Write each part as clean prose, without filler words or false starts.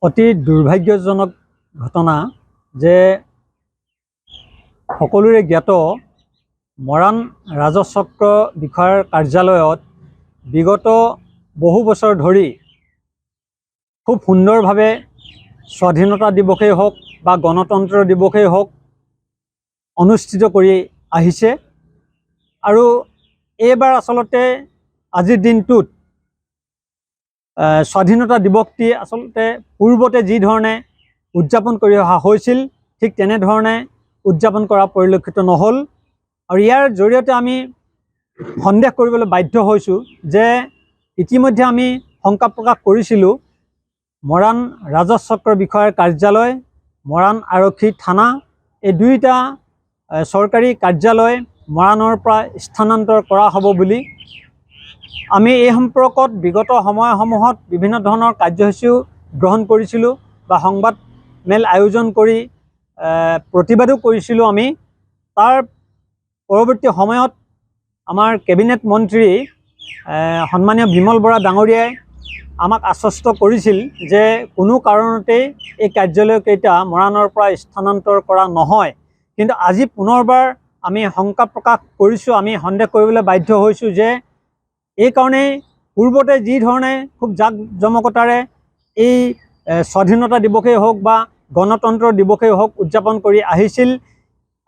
অতি দুৰ্ভাগ্যজনক ঘটনা যে সকলোৰে জ্ঞাত মৰাণ ৰাজচক্ৰ বিষয়াৰ কাৰ্যালয়ত বিগত বহু বছৰ ধৰি খুব সুন্দৰভাৱে স্বাধীনতা দিৱসেই হওক বা গণতন্ত্ৰ দিৱসেই হওক অনুষ্ঠিত কৰি আহিছে আৰু এইবাৰ আচলতে আজিৰ দিনটোত স্বাধীনতা দিৱসটি আচলতে পূৰ্বতে যি ধৰণে উদযাপন কৰি অহা হৈছিল ঠিক তেনেধৰণে উদযাপন কৰা পৰিলক্ষিত নহ'ল আৰু ইয়াৰ জৰিয়তে আমি সন্দেহ কৰিবলৈ বাধ্য হৈছোঁ যে ইতিমধ্যে আমি শংকা প্ৰকাশ কৰিছিলোঁ মৰাণ ৰাজচক্ৰ বিষয়াৰ কাৰ্যালয় মৰাণ আৰক্ষী থানা এই দুয়োটা চৰকাৰী কাৰ্যালয় মৰাণৰ পৰা স্থানান্তৰ কৰা হ'ব বুলি আমি এই সম্পৰ্কত বিগত সময়সমূহত বিভিন্ন ধৰণৰ কাৰ্যসূচীও গ্ৰহণ কৰিছিলোঁ বা সংবাদ মেল আয়োজন কৰি প্ৰতিবাদো কৰিছিলোঁ আমি তাৰ পৰৱৰ্তী সময়ত আমাৰ কেবিনেট মন্ত্ৰী সন্মানীয় বিমল বৰা ডাঙৰীয়াই আমাক আশ্বস্ত কৰিছিল যে কোনো কাৰণতেই এই কাৰ্যালয়কেইটা মৰাণৰ পৰা স্থানান্তৰ কৰা নহয় কিন্তু আজি পুনৰবাৰ আমি শংকা প্ৰকাশ কৰিছোঁ আমি সন্দেহ কৰিবলৈ বাধ্য হৈছোঁ যে এই কাৰণেই পূৰ্বতে যি ধৰণে খুব জাক জমকতাৰে এই স্বাধীনতা দিৱসেই হওক বা গণতন্ত্ৰ দিৱসেই হওক উদযাপন কৰি আহিছিল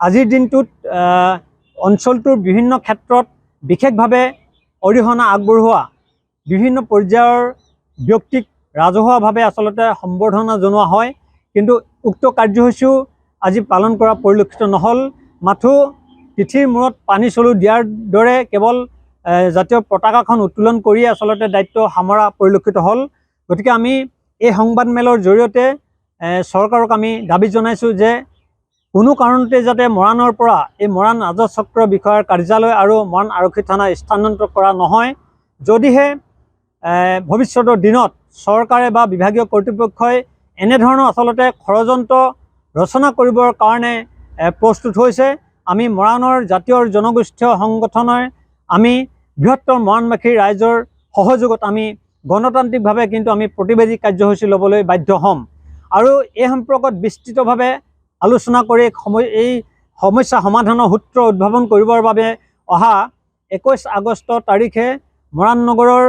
আজিৰ দিনটোত অঞ্চলটোৰ বিভিন্ন ক্ষেত্ৰত বিশেষভাৱে অৰিহণা আগবঢ়োৱা বিভিন্ন পৰ্যায়ৰ ব্যক্তিক ৰাজহুৱাভাৱে আচলতে সম্বৰ্ধনা জনোৱা হয় কিন্তু উক্ত কাৰ্যসূচীও আজি পালন কৰা পৰিলক্ষিত নহ'ল মাথো তিথিৰ মূৰত পানী চলু দিয়াৰ দৰে কেৱল জাতীয় পতাকাখন উত্তোলন কৰি আচলতে দায়িত্ব সামৰা পৰিলক্ষিত হ'ল গতিকে আমি এই সংবাদ মেলৰ জৰিয়তে চৰকাৰক আমি দাবী জনাইছোঁ যে কোনো কাৰণতে যাতে মৰাণৰ পৰা এই মৰাণ ৰাজচক্ৰ বিষয়াৰ কাৰ্যালয় আৰু মৰাণ আৰক্ষী থানা স্থানান্তৰ কৰা নহয় যদিহে ভৱিষ্যতৰ দিনত চৰকাৰে বা বিভাগীয় কৰ্তৃপক্ষই এনেধৰণৰ আচলতে ষড়যন্ত্ৰ ৰচনা কৰিবৰ কাৰণে প্ৰস্তুত হৈছে আমি মৰাণৰ জাতীয় জনগোষ্ঠীয় সংগঠনৰ আমি বৃহত্তৰ মৰাণবাসী ৰাইজৰ সহযোগত আমি গণতান্ত্ৰিকভাৱে কিন্তু আমি প্ৰতিবাদী কাৰ্যসূচী ল'বলৈ বাধ্য হ'ম আৰু এই সম্পৰ্কত বিস্তৃতভাৱে আলোচনা কৰি এই সমস্যা সমাধানৰ সূত্ৰ উদ্ভাৱন কৰিবৰ বাবে অহা 21 আগষ্ট তাৰিখে মৰাণ নগৰৰ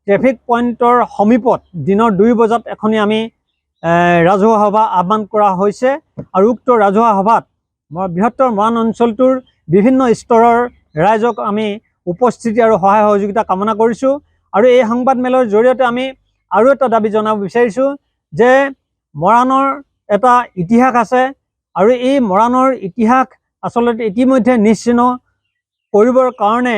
ট্ৰেফিক পইণ্টৰ সমীপত দিনৰ 2 বজাত এখনি আমি ৰাজহুৱা সভা আহ্বান কৰা হৈছে আৰু উক্ত ৰাজহুৱা সভাত বৃহত্তৰ মৰাণ অঞ্চলটোৰ বিভিন্ন স্তৰৰ ৰাইজক আমি উপস্থিতি আৰু সহায় সহযোগিতা কামনা কৰিছোঁ আৰু এই সংবাদ মেলৰ জৰিয়তে আমি আৰু এটা দাবী জনাব বিচাৰিছোঁ যে মৰাণৰ এটা ইতিহাস আছে আৰু এই মৰাণৰ ইতিহাস আচলতে ইতিমধ্যে নিশ্চিহ্ন কৰিবৰ কাৰণে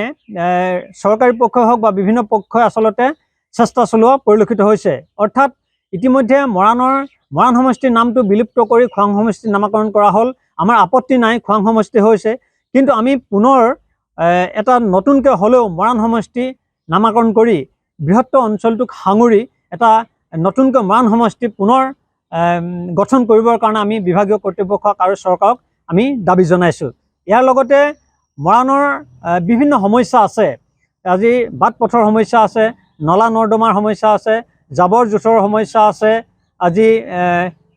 চৰকাৰী পক্ষই হওক বা বিভিন্ন পক্ষই আচলতে চেষ্টা চলোৱা পৰিলক্ষিত হৈছে অৰ্থাৎ ইতিমধ্যে মৰাণ সমষ্টিৰ নামটো বিলুপ্ত কৰি খোৱাং সমষ্টিৰ নামাকৰণ কৰা হ'ল আমাৰ আপত্তি নাই খোৱাং সমষ্টি হৈছে কিন্তু আমি পুনৰ এটা নতুনকৈ হ'লেও মৰাণ সমষ্টি নামাকৰণ কৰি বৃহত্তৰ অঞ্চলটোক সাঙুৰি এটা নতুনকৈ মৰাণ সমষ্টি পুনৰ গঠন কৰিবৰ কাৰণে আমি বিভাগীয় কৰ্তৃপক্ষক আৰু চৰকাৰক আমি দাবী জনাইছোঁ ইয়াৰ লগতে মৰাণৰ বিভিন্ন সমস্যা আছে আজি বাট পথৰ সমস্যা আছে নলা নৰ্দমাৰ সমস্যা আছে জাবৰ জোঁথৰ সমস্যা আছে আজি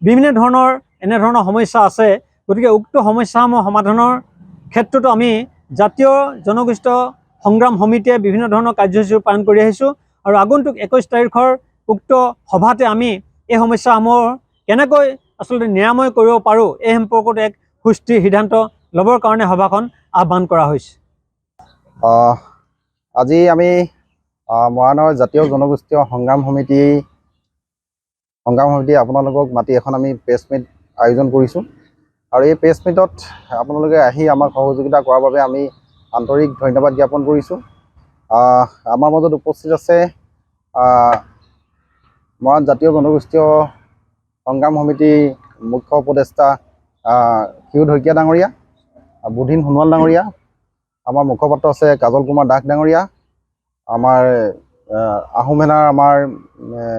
বিভিন্ন ধৰণৰ এনেধৰণৰ সমস্যা আছে গতিকে উক্ত সমস্যাসমূহ সমাধানৰ ক্ষেত্ৰতো আমি জাতীয় জনগোষ্ঠীয় সংগ্ৰাম সমিতিয়ে বিভিন্ন ধৰণৰ কাৰ্যসূচী ৰূপায়ণ কৰি আহিছোঁ আৰু আগন্তুক 21 তাৰিখৰ উক্ত সভাতে আমি এই সমস্যাসমূহ কেনেকৈ আচলতে নিৰাময় কৰিব পাৰোঁ এই সম্পৰ্কত এক সুস্থিৰ সিদ্ধান্ত ল'বৰ কাৰণে সভাখন আহ্বান কৰা হৈছে আজি আমি মৰাণৰ জাতীয় জনগোষ্ঠীয় সংগ্ৰাম সমিতি আপোনালোকক মাতি এখন আমি প্ৰেছ মিট আয়োজন কৰিছোঁ আৰু এই প্ৰেছ মিটত আপোনালোকে আহি আমাক সহযোগিতা কৰাৰ বাবে আমি আন্তৰিক ধন্যবাদ জ্ঞাপন কৰিছোঁ আমাৰ মাজত উপস্থিত আছে মৰাণ জাতীয় জনগোষ্ঠীয় সংগ্ৰাম সমিতিৰ মুখ্য উপদেষ্টা ক্ষীৰোদ শইকীয়া ডাঙৰীয়া বুধিন সোণোৱাল ডাঙৰীয়া আমাৰ মুখপাত্ৰ আছে কাজল কুমাৰ দাস ডাঙৰীয়া আমাৰ আহোম সেনাৰ আমাৰ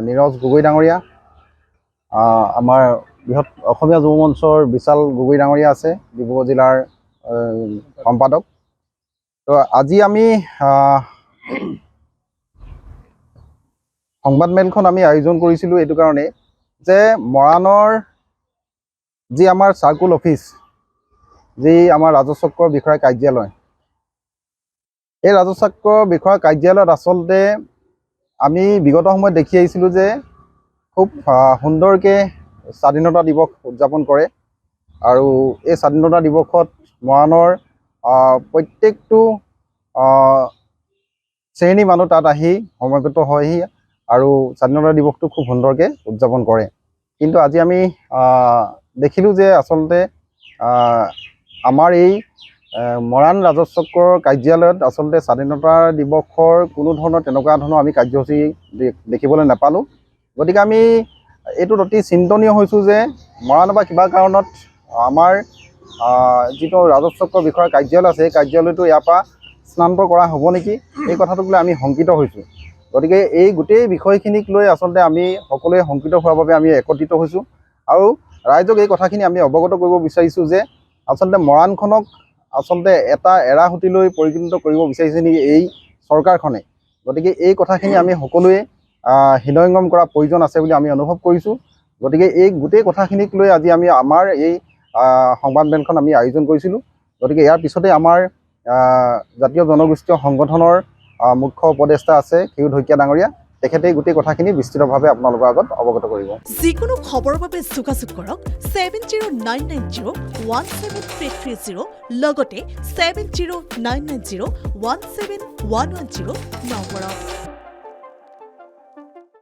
নীৰজ গগৈ ডাঙৰীয়া আমাৰ বৃহৎ অসমীয়া যুৱ মঞ্চৰ বিশাল গগৈ ডাঙৰীয়া আছে ডিব্ৰুগড় জিলাৰ সম্পাদক তো আজি আমি সংবাদমেলখন আমি আয়োজন কৰিছিলোঁ এইটো কাৰণে যে মৰাণৰ যি আমাৰ চাৰ্কুল অফিচ, যি আমাৰ ৰাজচক্ৰ বিষয়া কাৰ্যালয়, এই ৰাজচক্ৰ বিষয়া কাৰ্যালয়ত আচলতে আমি বিগত সময়ত দেখি আহিছিলোঁ যে খুব সুন্দৰকৈ স্বাধীনতা দিৱস উদযাপন কৰে। আৰু এই স্বাধীনতা দিৱসত মৰাণৰ প্ৰত্যেকটো শ্ৰেণীৰ মানুহ তাত আহি সমবেত হয়হি আৰু স্বাধীনতা দিৱসটো খুব সুন্দৰকৈ উদযাপন কৰে। কিন্তু আজি আমি দেখিলোঁ যে আচলতে আমাৰ এই মৰাণ ৰাজচক্ৰৰ কাৰ্যালয়ত আচলতে স্বাধীনতা দিৱসৰ কোনো ধৰণৰ তেনেকুৱা ধৰণৰ আমি কাৰ্যসূচী দেখিবলৈ নাপালোঁ। গতিকে আমি এইটোত অতি চিন্তনীয় হৈছোঁ যে মৰাণ বা কিবা কাৰণত আমাৰ যিটো ৰাজচক্ৰ বিষয়াৰ কাৰ্যালয় আছে, এই কাৰ্যালয়টো ইয়াৰ পৰা স্থানান্তৰ কৰা হ'ব নেকি, এই কথাটোক লৈ আমি শংকিত হৈছোঁ। গতিকে এই গোটেই বিষয়খিনিক লৈ আচলতে আমি সকলোৱে শংকিত হোৱাৰ বাবে আমি একত্ৰিত হৈছোঁ আৰু ৰাইজক এই কথাখিনি আমি অৱগত কৰিব বিচাৰিছোঁ যে আচলতে মৰাণখনক আচলতে এটা এৰাসুতিলৈ পৰিণত কৰিব বিচাৰিছে নেকি এই চৰকাৰখনে। গতিকে এই কথাখিনি আমি সকলোৱে হৃদয়ংগম কৰা প্ৰয়োজন আছে বুলি আমি অনুভৱ কৰিছোঁ। গতিকে এই গোটেই কথাখিনিক লৈ আজি আমি আমাৰ এই সংবাদমেলখন আমি আয়োজন কৰিছিলোঁ। গতিকে ইয়াৰ পিছতে আমাৰ জাতীয় জনগোষ্ঠীয় সংগঠনৰ মুখ্য উপদেষ্টা আছে ক্ষীৰোদ শইকীয়া ডাঙৰীয়া, তেখেতে গোটেই কথাখিনি বিস্তৃতভাৱে আপোনালোকৰ আগত অৱগত কৰিব। যিকোনো খবৰৰ বাবে যোগাযোগ কৰক 7099017330 লগতে 7099017110 নম্বৰত।